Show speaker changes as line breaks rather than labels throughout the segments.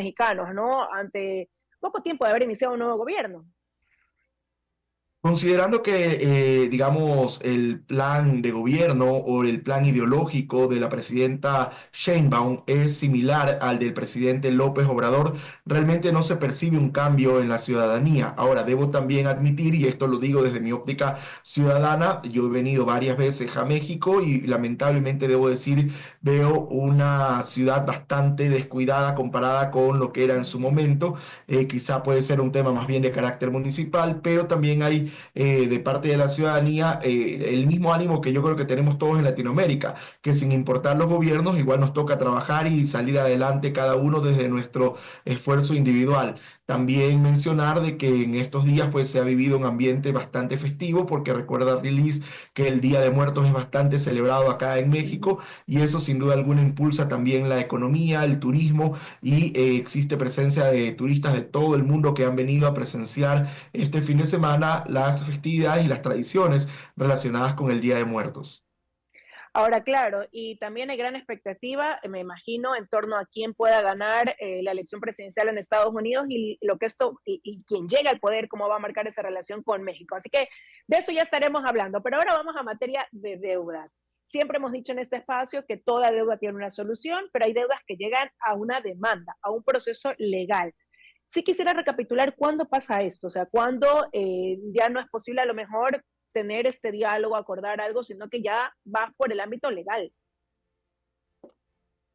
mexicanos, ¿no? Ante poco tiempo de haber iniciado un nuevo gobierno.
Considerando que, digamos, el plan de gobierno o el plan ideológico de la presidenta Sheinbaum es similar al del presidente López Obrador, realmente no se percibe un cambio en la ciudadanía. Ahora, debo también admitir, y esto lo digo desde mi óptica ciudadana, yo he venido varias veces a México y lamentablemente debo decir, veo una ciudad bastante descuidada comparada con lo que era en su momento. Quizá puede ser un tema más bien de carácter municipal, pero también hay de parte de la ciudadanía el mismo ánimo que yo creo que tenemos todos en Latinoamérica, que sin importar los gobiernos, igual nos toca trabajar y salir adelante cada uno desde nuestro esfuerzo individual. También mencionar de que en estos días pues se ha vivido un ambiente bastante festivo porque recuerda Liz que el Día de Muertos es bastante celebrado acá en México y eso sin duda alguna impulsa también la economía, el turismo y existe presencia de turistas de todo el mundo que han venido a presenciar este fin de semana las festividades y las tradiciones relacionadas con el Día de Muertos.
Ahora, claro, y también hay gran expectativa, me imagino, en torno a quién pueda ganar la elección presidencial en Estados Unidos y lo que esto, y quién llega al poder, cómo va a marcar esa relación con México. Así que de eso ya estaremos hablando, pero ahora vamos a materia de deudas. Siempre hemos dicho en este espacio que toda deuda tiene una solución, pero hay deudas que llegan a una demanda, a un proceso legal. Sí quisiera recapitular cuándo pasa esto, o sea, cuándo ya no es posible a lo mejor tener este diálogo, acordar algo, sino que ya va por el ámbito legal.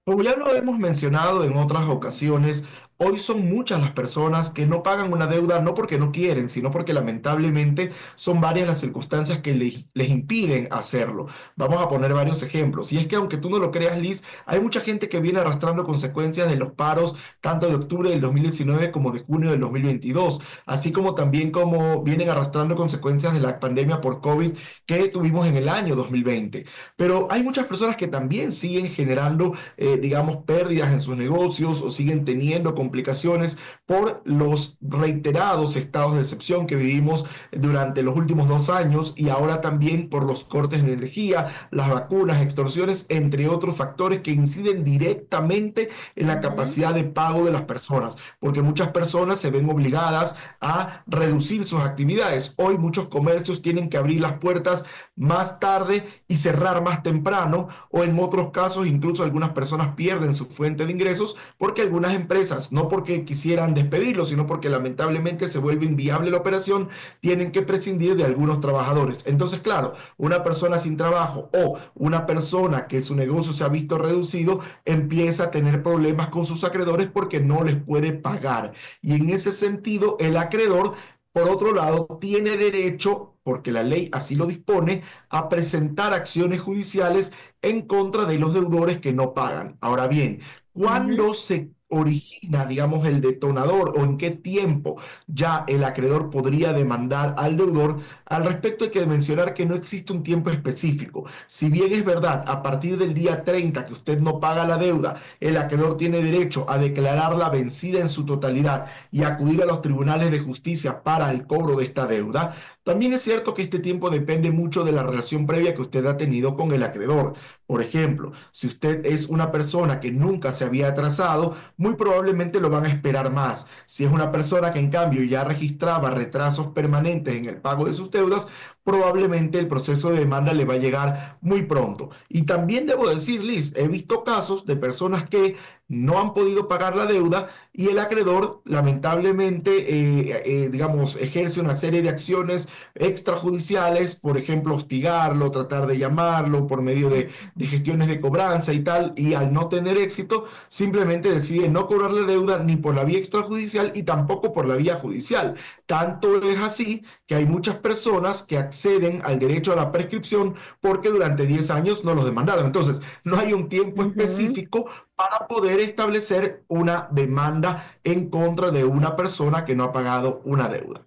Como ya lo hemos mencionado en otras ocasiones, hoy son muchas las personas que no pagan una deuda no porque no quieren, sino porque lamentablemente son varias las circunstancias que les impiden hacerlo. Vamos a poner varios ejemplos. Y es que aunque tú no lo creas, Liz, hay mucha gente que viene arrastrando consecuencias de los paros tanto de octubre del 2019 como de junio del 2022, así como también como vienen arrastrando consecuencias de la pandemia por COVID que tuvimos en el año 2020. Pero hay muchas personas que también siguen generando digamos, pérdidas en sus negocios o siguen teniendo complicaciones por los reiterados estados de excepción que vivimos durante los últimos 2 años y ahora también por los cortes de energía, las vacunas, extorsiones, entre otros factores que inciden directamente en la
Ujú.
capacidad de pago de las personas, porque muchas personas se ven obligadas a reducir sus actividades. Hoy muchos comercios tienen que abrir las puertas más tarde y cerrar más temprano, o en otros casos incluso algunas personas pierden su fuente de ingresos porque algunas empresas, no porque quisieran despedirlos, sino porque lamentablemente se vuelve inviable la operación, tienen que prescindir de algunos trabajadores. Entonces, claro, una persona sin trabajo o una persona que su negocio se ha visto reducido empieza a tener problemas con sus acreedores porque no les puede pagar. Y en ese sentido, el acreedor por otro lado, tiene derecho, porque la ley así lo dispone, a presentar acciones judiciales en contra de los deudores que no pagan. Ahora bien,
Ujú.
¿cuándo se origina, digamos, el detonador o en qué tiempo ya el acreedor podría demandar al deudor? Al respecto hay que mencionar que no existe un tiempo específico. Si bien es verdad, a partir del día 30 que usted no paga la deuda, el acreedor tiene derecho a declararla vencida en su totalidad y acudir a los tribunales de justicia para el cobro de esta deuda, también es cierto que este tiempo depende mucho de la relación previa que usted ha tenido con el acreedor. Por ejemplo, si usted es una persona que nunca se había atrasado, muy probablemente lo van a esperar más. Si es una persona que en cambio ya registraba retrasos permanentes en el pago de sus deudas, probablemente el proceso de demanda le va a llegar muy pronto. Y también debo decir, Liz, he visto casos de personas que no han podido pagar la deuda y el acreedor lamentablemente, digamos, ejerce una serie de acciones extrajudiciales, por ejemplo, hostigarlo, tratar de llamarlo por medio de gestiones de cobranza y tal, y al no tener éxito, simplemente decide no cobrarle deuda ni por la vía extrajudicial y tampoco por la vía judicial. Tanto es así que hay muchas personas que acceden al derecho a la prescripción porque durante 10 años no los demandaron. Entonces, no hay un tiempo
Ujú.
específico para poder establecer una demanda en contra de una persona que no ha pagado una deuda.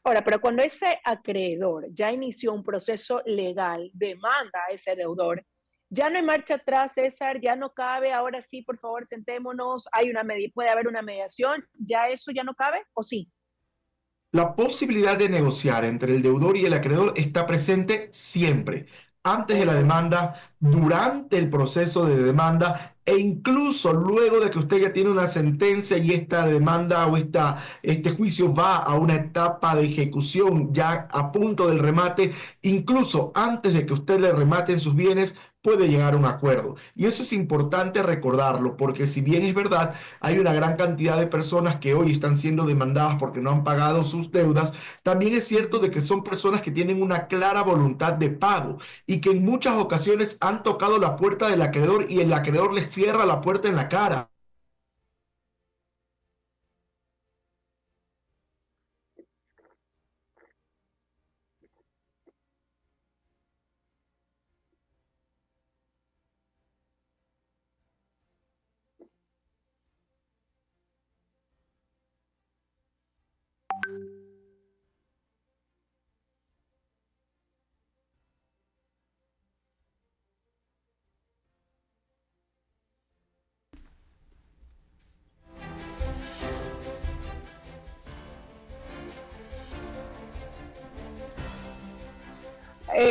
Ahora, pero cuando ese acreedor ya inició un proceso legal, demanda a ese deudor, ya no hay marcha atrás, César, ya no cabe, ahora sí, por favor, sentémonos, puede haber una mediación, ¿ya eso ya no cabe o sí?
La posibilidad de negociar entre el deudor y el acreedor está presente siempre, antes de la
Ok.
demanda, durante el proceso de demanda e incluso luego de que usted ya tiene una sentencia y esta demanda o este juicio va a una etapa de ejecución ya a punto del remate, incluso antes de que usted le rematen sus bienes, puede llegar a un acuerdo. Y eso es importante recordarlo, porque si bien es verdad, hay una gran cantidad de personas que hoy están siendo demandadas porque no han pagado sus deudas, también es cierto de que son personas que tienen una clara voluntad de pago y que en muchas ocasiones han tocado la puerta del acreedor y el acreedor les cierra la puerta en la cara.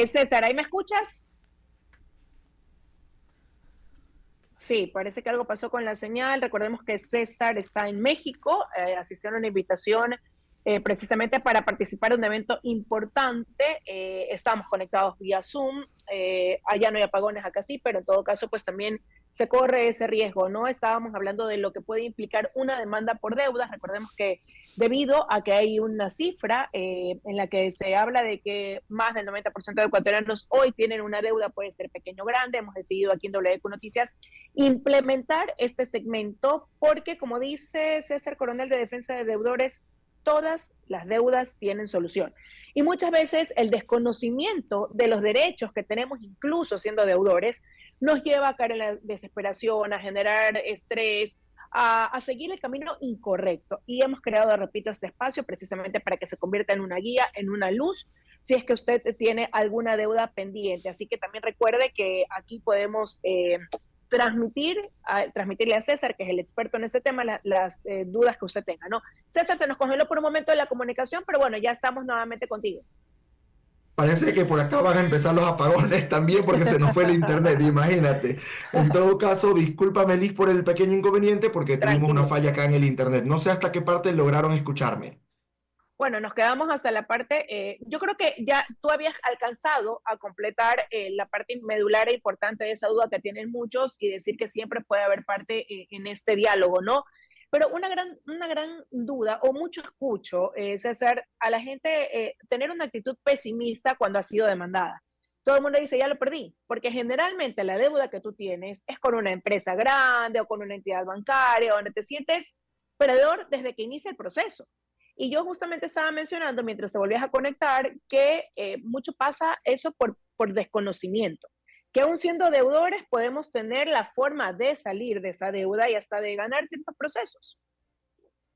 César, ¿ahí me escuchas? Sí, parece que algo pasó con la señal. Recordemos que César está en México, asistió a una invitación precisamente para participar en un evento importante. Estamos conectados vía Zoom. Allá no hay apagones, acá sí, pero en todo caso, pues también se corre ese riesgo, ¿no? Estábamos hablando de lo que puede implicar una demanda por deudas. Recordemos que debido a que hay una cifra en la que se habla de que más del 90% de ecuatorianos hoy tienen una deuda, puede ser pequeño o grande, hemos decidido aquí en WQ Noticias implementar este segmento porque, como dice César Coronel de Defensa de Deudores, todas las deudas tienen solución. Y muchas veces el desconocimiento de los derechos que tenemos, incluso siendo deudores, nos lleva a caer en la desesperación, a generar estrés, a seguir el camino incorrecto. Y hemos creado, repito, este espacio precisamente para que se convierta en una guía, en una luz, si es que usted tiene alguna deuda pendiente. Así que también recuerde que aquí podemos transmitirle a César, que es el experto en ese tema, las dudas que usted tenga, ¿no? César, se nos congeló por un momento de la comunicación, pero bueno, ya estamos nuevamente contigo.
Parece que por acá van a empezar los apagones también porque se nos fue el internet, imagínate. En todo caso, discúlpame Liz por el pequeño inconveniente porque tuvimos una
Tranquilo.
falla acá en el internet. No sé hasta qué parte lograron escucharme.
Bueno, nos quedamos hasta la parte, yo creo que ya tú habías alcanzado a completar la parte medular e importante de esa duda que tienen muchos y decir que siempre puede haber parte en este diálogo, ¿no? Pero una gran duda, o mucho escucho, es hacer a la gente tener una actitud pesimista cuando ha sido demandada. Todo el mundo dice, ya lo perdí, porque generalmente la deuda que tú tienes es con una empresa grande o con una entidad bancaria, donde te sientes perdedor desde que inicia el proceso. Y yo justamente estaba mencionando, mientras te volvías a conectar, que mucho pasa eso por desconocimiento, que aún siendo deudores podemos tener la forma de salir de esa deuda y hasta de ganar ciertos procesos.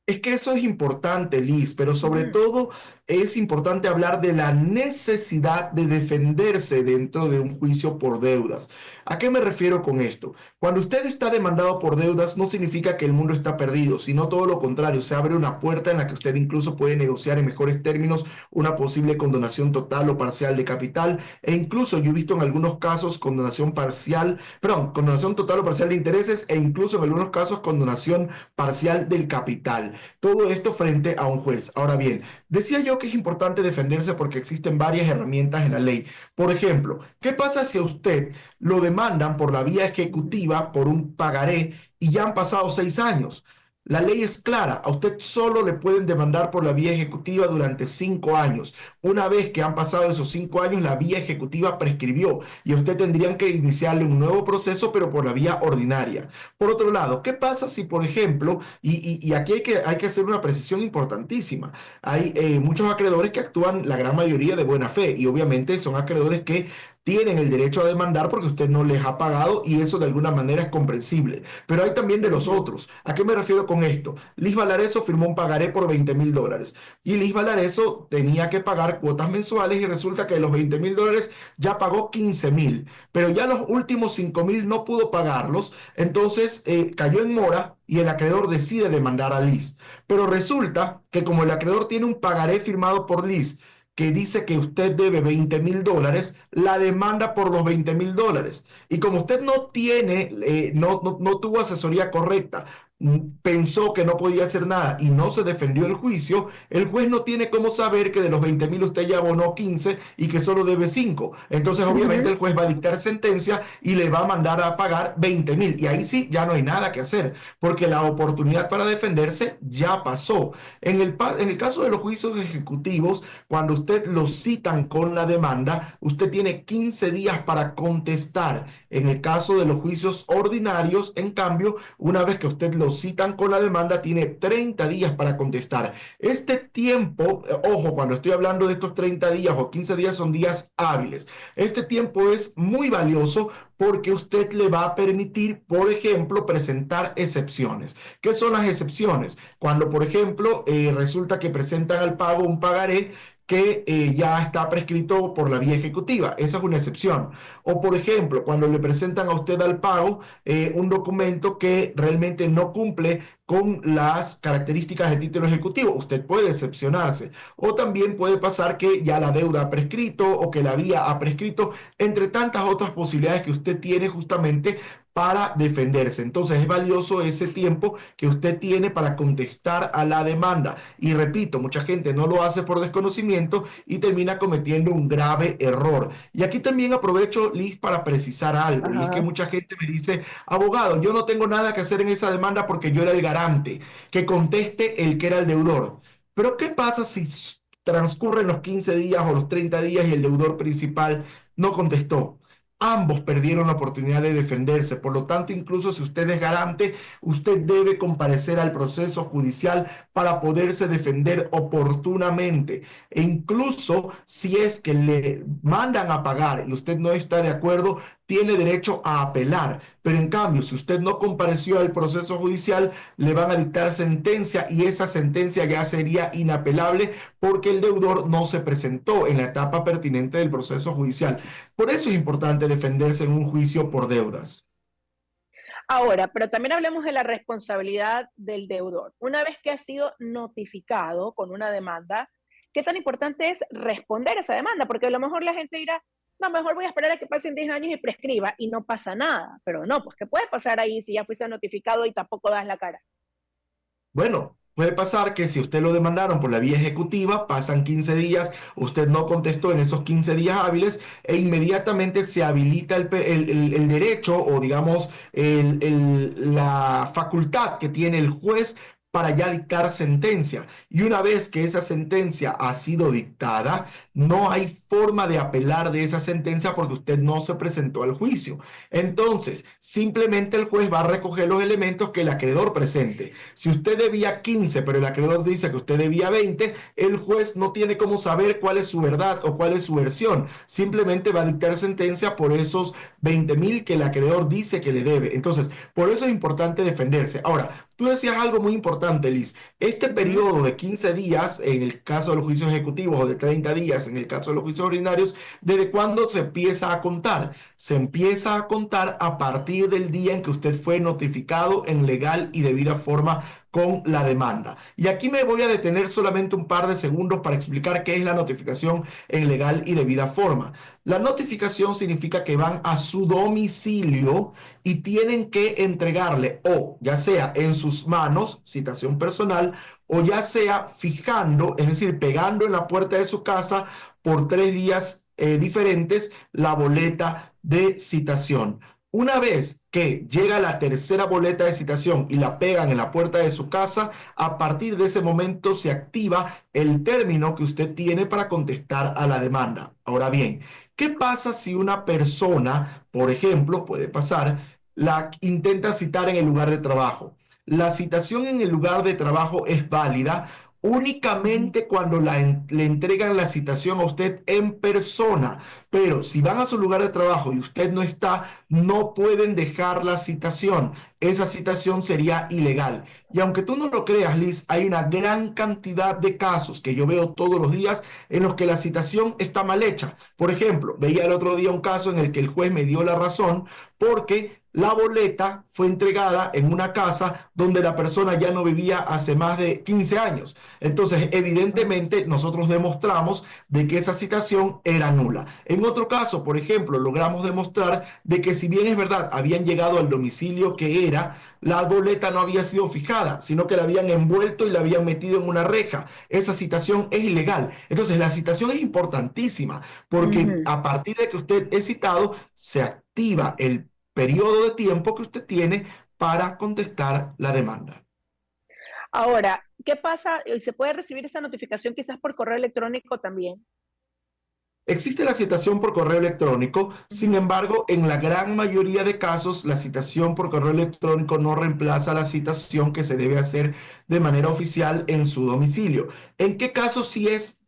Es que eso es importante, Liz, pero
Uh
sobre
-huh.
todo es importante hablar de la necesidad de defenderse dentro de un juicio por deudas. ¿A qué me refiero con esto? Cuando usted está demandado por deudas, no significa que el mundo está perdido, sino todo lo contrario, se abre una puerta en la que usted incluso puede negociar en mejores términos una posible condonación total o parcial de capital, e incluso yo he visto en algunos casos condonación parcial, perdón, condonación total o parcial de intereses, e incluso en algunos casos condonación parcial del capital. Todo esto frente a un juez. Ahora bien, decía yo que es importante defenderse porque existen varias herramientas en la ley. Por ejemplo, ¿qué pasa si a usted lo demandan por la vía ejecutiva por un pagaré y ya han pasado 6 años? La ley es clara, a usted solo le pueden demandar por la vía ejecutiva durante 5 años. Una vez que han pasado esos 5 años, la vía ejecutiva prescribió y a usted tendrían que iniciarle un nuevo proceso, pero por la vía ordinaria. Por otro lado, ¿qué pasa si, por ejemplo, y aquí hay que hacer una precisión importantísima, hay muchos acreedores que actúan la gran mayoría de buena fe y obviamente son acreedores que tienen el derecho a demandar porque usted no les ha pagado y eso de alguna manera es comprensible. Pero hay también de
Uh
los
-huh.
otros. ¿A qué me refiero con esto? Liz Valareso firmó un pagaré por $20,000 y Liz Valareso tenía que pagar cuotas mensuales y resulta que de los $20,000 ya pagó 15,000, pero ya los últimos 5,000 no pudo pagarlos, entonces cayó en mora y el acreedor decide demandar a Liz. Pero resulta que como el acreedor tiene un pagaré firmado por Liz que dice que usted debe $20,000, la demanda por los $20,000. Y como usted no tiene, no tuvo asesoría correcta, pensó que no podía hacer nada y no se defendió el juicio, el juez no tiene cómo saber que de los 20,000 usted ya abonó 15 y que solo debe 5. Entonces, obviamente,
Ujú.
el juez va a dictar sentencia y le va a mandar a pagar 20,000. Y ahí sí, ya no hay nada que hacer, porque la oportunidad para defenderse ya pasó. En el caso de los juicios ejecutivos, cuando usted lo citan con la demanda, usted tiene 15 días para contestar. En el caso de los juicios ordinarios, en cambio, una vez que usted lo citan con la demanda, tiene 30 días para contestar. Este tiempo, ojo, cuando estoy hablando de estos 30 días o 15 días, son días hábiles. Este tiempo es muy valioso porque usted le va a permitir, por ejemplo, presentar excepciones. ¿Qué son las excepciones? Cuando, por ejemplo, resulta que presentan al pago un pagaré que ya está prescrito por la vía ejecutiva. Esa es una excepción. O, por ejemplo, cuando le presentan a usted al pago un documento que realmente no cumple con las características de título ejecutivo, usted puede excepcionarse. O también puede pasar que ya la deuda ha prescrito o que la vía ha prescrito, entre tantas otras posibilidades que usted tiene justamente para defenderse. Entonces es valioso ese tiempo que usted tiene para contestar a la demanda. Y repito, mucha gente no lo hace por desconocimiento y termina cometiendo un grave error. Y aquí también aprovecho, Liz, para precisar algo. Y es que
Ajá.
mucha gente me dice, abogado, yo no tengo nada que hacer en esa demanda porque yo era el garante. Que conteste el que era el deudor. Pero ¿qué pasa si transcurren los 15 días o los 30 días y el deudor principal no contestó? Ambos perdieron la oportunidad de defenderse. Por lo tanto, incluso si usted es garante, usted debe comparecer al proceso judicial para poderse defender oportunamente. E incluso si es que le mandan a pagar y usted no está de acuerdo, tiene derecho a apelar. Pero en cambio, si usted no compareció al proceso judicial, le van a dictar sentencia y esa sentencia ya sería inapelable porque el deudor no se presentó en la etapa pertinente del proceso judicial. Por eso es importante defenderse en un juicio por deudas.
Ahora, pero también hablemos de la responsabilidad del deudor. Una vez que ha sido notificado con una demanda, ¿qué tan importante es responder a esa demanda? Porque a lo mejor la gente dirá, no, mejor voy a esperar a que pasen 10 años y prescriba y no pasa nada. Pero no, pues ¿qué puede pasar ahí si ya fuiste notificado y tampoco das la cara?
Bueno, puede pasar que si usted lo demandaron por la vía ejecutiva, pasan 15 días, usted no contestó en esos 15 días hábiles e inmediatamente se habilita el derecho o digamos la facultad que tiene el juez para ya dictar sentencia. Y una vez que esa sentencia ha sido dictada, no hay forma de apelar de esa sentencia porque usted no se presentó al juicio. Entonces, simplemente el juez va a recoger los elementos que el acreedor presente. Si usted debía 15, pero el acreedor dice que usted debía 20, el juez no tiene cómo saber cuál es su verdad o cuál es su versión. Simplemente va a dictar sentencia por esos 20,000 que el acreedor dice que le debe. Entonces, por eso es importante defenderse. Ahora, tú decías algo muy importante, Liz. Este
Ujú.
periodo de 15 días, en el caso de los juicios ejecutivos, o de 30 días, en el caso de los juicios ordinarios, ¿desde cuándo se empieza a contar? Se empieza a contar a partir del día en que usted fue notificado en legal y debida forma con la demanda. Y aquí me voy a detener solamente un par de segundos para explicar qué es la notificación en legal y debida forma. La notificación significa que van a su domicilio y tienen que entregarle o ya sea en sus manos, citación personal, o ya sea fijando, es decir, pegando en la puerta de su casa por 3 días diferentes la boleta de citación. Una vez que llega la tercera boleta de citación y la pegan en la puerta de su casa, a partir de ese momento se activa el término que usted tiene para contestar a la demanda. Ahora bien, ¿qué pasa si una persona, por ejemplo, puede pasar, la intenta citar en el lugar de trabajo? La citación en el lugar de trabajo es válida
Ujú.
únicamente cuando le entregan la citación a usted en persona. Pero si van a su lugar de trabajo y usted no está, no pueden dejar la citación. Esa citación sería ilegal. Y aunque tú no lo creas, Liz, hay una gran cantidad de casos que yo veo todos los días en los que la citación está mal hecha. Por ejemplo, veía el otro día un caso en el que el juez me dio la razón porque la boleta fue entregada en una casa donde la persona ya no vivía hace más de 15 años. Entonces, evidentemente, nosotros demostramos de que esa citación era nula. En otro caso, por ejemplo, logramos demostrar de que si bien es verdad, habían llegado al domicilio que era, la boleta no había sido fijada, sino que la habían envuelto y la habían metido en una reja. Esa citación es ilegal. Entonces, la citación es importantísima porque
Ujú.
a partir de que usted es citado, se activa el periodo de tiempo que usted tiene para contestar la demanda.
Ahora, ¿qué pasa? ¿Se puede recibir esta notificación quizás por correo electrónico también?
Existe la citación por correo electrónico, sin
Ujú.
embargo, en la gran mayoría de casos, la citación por correo electrónico no reemplaza la citación que se debe hacer de manera oficial en su domicilio. ¿En qué caso sí es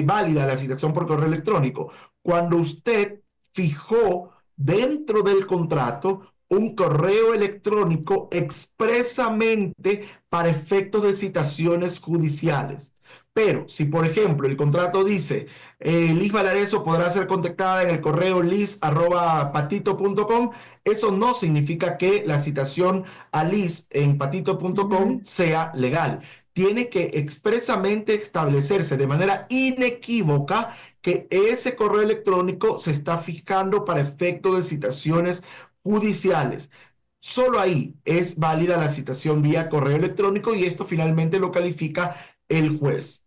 válida la citación por correo electrónico? Cuando usted fijó dentro del contrato un correo electrónico expresamente para efectos de citaciones judiciales. Pero si, por ejemplo, el contrato dice Liz Valareso podrá ser contactada en el correo liz@patito.com. Eso no significa que la citación a Liz en patito.com
Ujú.
sea legal. Tiene que expresamente establecerse de manera inequívoca que ese correo electrónico se está fijando para efecto de citaciones judiciales. Solo ahí es válida la citación vía correo electrónico y esto finalmente lo califica el juez.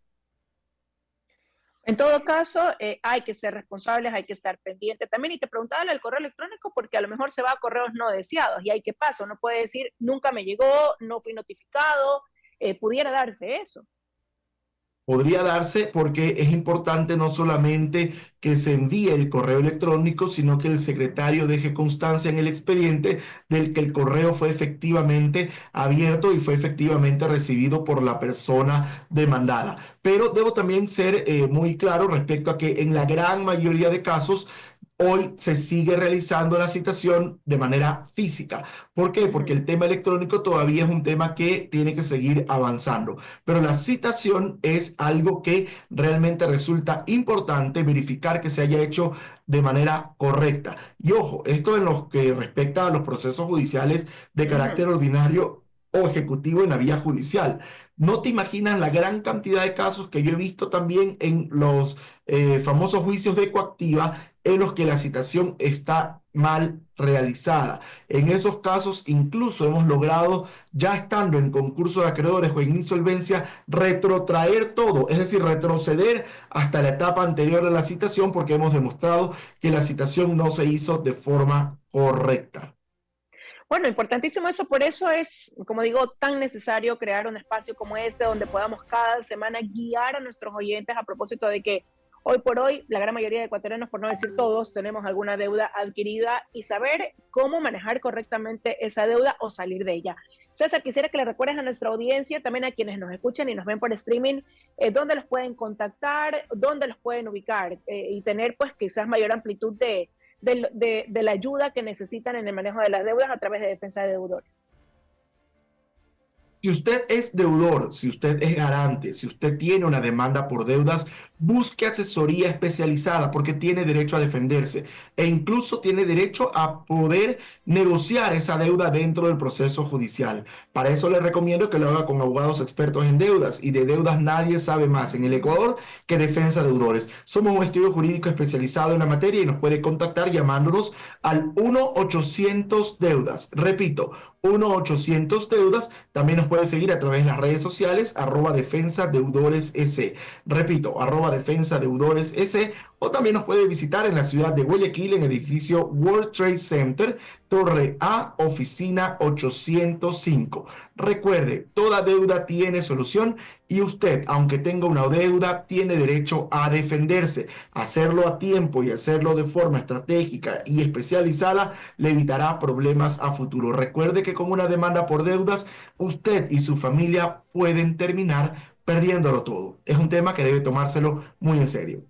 En todo caso, hay que ser responsables, hay que estar pendiente también. Y te preguntaba el correo electrónico porque a lo mejor se va a correos no deseados y hay que paso. No puede decir, nunca me llegó, no fui notificado. Pudiera darse eso.
Podría darse porque es importante no solamente que se envíe el correo electrónico, sino que el secretario deje constancia en el expediente del que el correo fue efectivamente abierto y fue efectivamente recibido por la persona demandada. Pero debo también ser muy claro respecto a que en la gran mayoría de casos hoy se sigue realizando la citación de manera física. ¿Por qué? Porque
Ujú.
el tema electrónico todavía es un tema que tiene que seguir avanzando. Pero la citación es algo que realmente resulta importante verificar que se haya hecho de manera correcta. Y ojo, esto en lo que respecta a los procesos judiciales de
Ujú.
carácter ordinario o ejecutivo en la vía judicial. No te imaginas la gran cantidad de casos que yo he visto también en los famosos juicios de coactiva en los que la citación está mal realizada. En esos casos incluso hemos logrado, ya estando en concurso de acreedores o en insolvencia, retrotraer todo, es decir, retroceder hasta la etapa anterior a la citación porque hemos demostrado que la citación no se hizo de forma correcta.
Bueno, importantísimo eso, por eso es, como digo, tan necesario crear un espacio como este donde podamos cada semana guiar a nuestros oyentes a propósito de que hoy por hoy la gran mayoría de ecuatorianos, por no decir todos, tenemos alguna deuda adquirida y saber cómo manejar correctamente esa deuda o salir de ella. César, quisiera que le recuerdes a nuestra audiencia, también a quienes nos escuchan y nos ven por streaming, dónde los pueden contactar, dónde los pueden ubicar y tener pues quizás mayor amplitud de la ayuda que necesitan en el manejo de las deudas a través de defensa de deudores.
Si usted es deudor, si usted es garante, si usted tiene una demanda por deudas, busque asesoría especializada porque tiene derecho a defenderse e incluso tiene derecho a poder negociar esa deuda dentro del proceso judicial. Para eso le recomiendo que lo haga con abogados expertos en deudas y de deudas nadie sabe más en el Ecuador que defensa de deudores. Somos un estudio jurídico especializado en la materia y nos puede contactar llamándonos al 1-800 deudas. Repito, 1-800 deudas. También nos puede seguir a través de las redes sociales, @defensa deudores s. Repito, @defensa deudores s. O también nos puede visitar en la ciudad de Guayaquil, en el edificio World Trade Center, Torre A, oficina 805. Recuerde, toda deuda tiene solución y usted, aunque tenga una deuda, tiene derecho a defenderse. Hacerlo a tiempo y hacerlo de forma estratégica y especializada le evitará problemas a futuro. Recuerde que con una demanda por deudas, usted y su familia pueden terminar perdiéndolo todo. Es un tema que debe tomárselo muy en serio.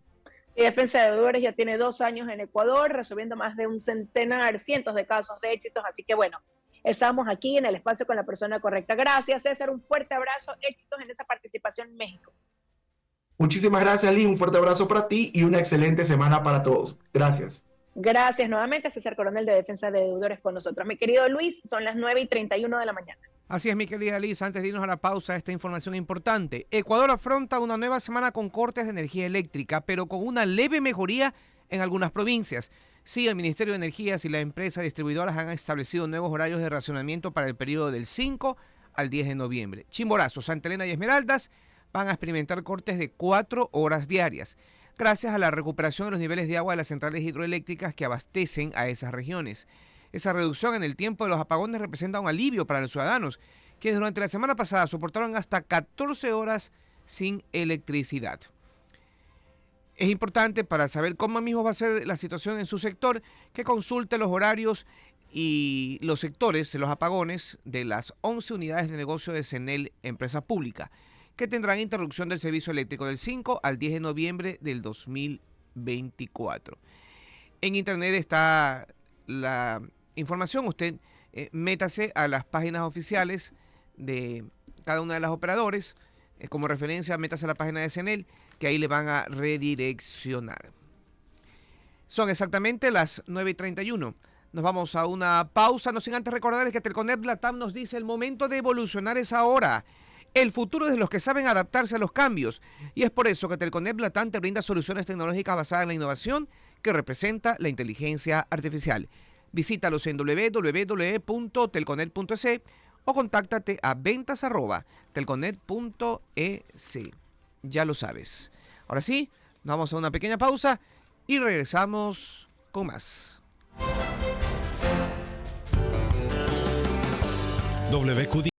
Y defensa de deudores ya tiene 2 años en Ecuador, resolviendo más de un centenar, cientos de casos de éxitos. Así que bueno, estamos aquí en el espacio con la persona correcta. Gracias, César. Un fuerte abrazo. Éxitos en esa participación en México.
Muchísimas gracias, Lee. Un fuerte abrazo para ti y una excelente semana para todos. Gracias.
Gracias nuevamente, César Coronel de Defensa de Deudores con nosotros. Mi querido Luis, son las 9:31 de la mañana.
Así es, mi querida Liz, antes de irnos a la pausa, esta información importante. Ecuador afronta una nueva semana con cortes de energía eléctrica, pero con una leve mejoría en algunas provincias. Sí, el Ministerio de Energías y la empresa distribuidoras han establecido nuevos horarios de racionamiento para el periodo del 5 al 10 de noviembre. Chimborazo, Santa Elena y Esmeraldas van a experimentar cortes de 4 horas diarias, gracias a la recuperación de los niveles de agua de las centrales hidroeléctricas que abastecen a esas regiones. Esa reducción en el tiempo de los apagones representa un alivio para los ciudadanos, quienes durante la semana pasada soportaron hasta 14 horas sin electricidad. Es importante, para saber cómo mismo va a ser la situación en su sector, que consulte los horarios y los sectores de los apagones de las 11 unidades de negocio de CENEL, empresa pública, que tendrán interrupción del servicio eléctrico del 5 al 10 de noviembre del 2024. En internet está la información. Usted métase a las páginas oficiales de cada una de las operadores. Como referencia, métase a la página de CENEL, que ahí le van a redireccionar. Son exactamente las 9:31. Nos vamos a una pausa, no sin antes recordarles que Telconet Latam nos dice: el momento de evolucionar es ahora. El futuro es de los que saben adaptarse a los cambios. Y es por eso que Telconet Latam te brinda soluciones tecnológicas basadas en la innovación que representa la inteligencia artificial. Visítalos en www.telconet.es o contáctate a ventas@telconet.es. Ya lo sabes. Ahora sí, vamos a una pequeña pausa y regresamos con más.
WQ